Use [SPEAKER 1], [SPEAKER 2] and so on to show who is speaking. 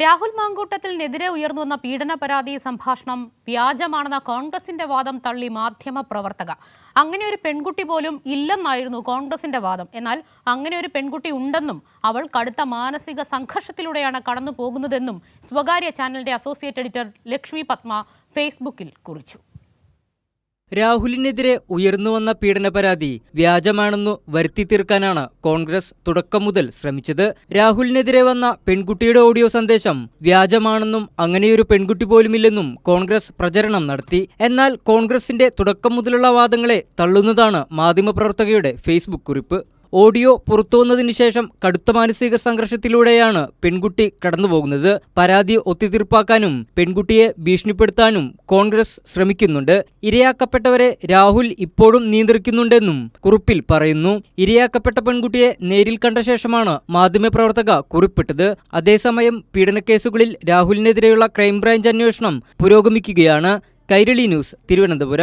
[SPEAKER 1] രാഹുൽ മാങ്കൂട്ടത്തിനെതിരെ ഉയർന്നുവന്ന പീഡന പരാതി സംഭാഷണം വ്യാജമാണെന്ന കോൺഗ്രസിന്റെ വാദം തള്ളി മാധ്യമ പ്രവർത്തക. അങ്ങനെ ഒരു പെൺകുട്ടി പോലും ഇല്ലെന്നായിരുന്നു കോൺഗ്രസിന്റെ വാദം. എന്നാൽ അങ്ങനെ ഒരു പെൺകുട്ടി ഉണ്ടെന്നും അവൾ കടുത്ത മാനസിക സംഘർഷത്തിലൂടെയാണ് കടന്നു പോകുന്നതെന്നും സ്വകാര്യ ചാനലിന്റെ അസോസിയേറ്റ് എഡിറ്റർ ലക്ഷ്മി പത്മ ഫേസ്ബുക്കിൽ കുറിച്ചു.
[SPEAKER 2] രാഹുലിനെതിരെ ഉയർന്നുവന്ന പീഡന പരാതി വ്യാജമാണെന്നു വരുത്തി തീർക്കാനാണ് കോൺഗ്രസ് തുടക്കം മുതൽ ശ്രമിച്ചത്. രാഹുലിനെതിരെ വന്ന പെൺകുട്ടിയുടെ ഓഡിയോ സന്ദേശം വ്യാജമാണെന്നും അങ്ങനെയൊരു പെൺകുട്ടി പോലുമില്ലെന്നും കോൺഗ്രസ് പ്രചരണം നടത്തി. എന്നാൽ കോൺഗ്രസിന്റെ തുടക്കം മുതലുള്ള വാദങ്ങളെ തള്ളുന്നതാണ് മാധ്യമപ്രവർത്തകയുടെ ഫേസ്ബുക്ക് കുറിപ്പ്. ഓഡിയോ പുറത്തുവന്നതിനു ശേഷം കടുത്ത മാനസിക സംഘർഷത്തിലൂടെയാണ് പെൺകുട്ടി കടന്നുപോകുന്നത്. പരാതി ഒത്തുതീർപ്പാക്കാനും പെൺകുട്ടിയെ ഭീഷണിപ്പെടുത്താനും കോൺഗ്രസ് ശ്രമിക്കുന്നുണ്ട്. ഇരയാക്കപ്പെട്ടവരെ രാഹുൽ ഇപ്പോഴും നിയന്ത്രിക്കുന്നുണ്ടെന്നും കുറിപ്പിൽ പറയുന്നു. ഇരയാക്കപ്പെട്ട പെൺകുട്ടിയെ നേരിൽ കണ്ട ശേഷമാണ് മാധ്യമപ്രവർത്തക കുറിപ്പിട്ടത്. അതേസമയം പീഡനക്കേസുകളിൽ രാഹുലിനെതിരെയുള്ള ക്രൈംബ്രാഞ്ച് അന്വേഷണം പുരോഗമിക്കുകയാണ്. കൈരളി ന്യൂസ്, തിരുവനന്തപുരം.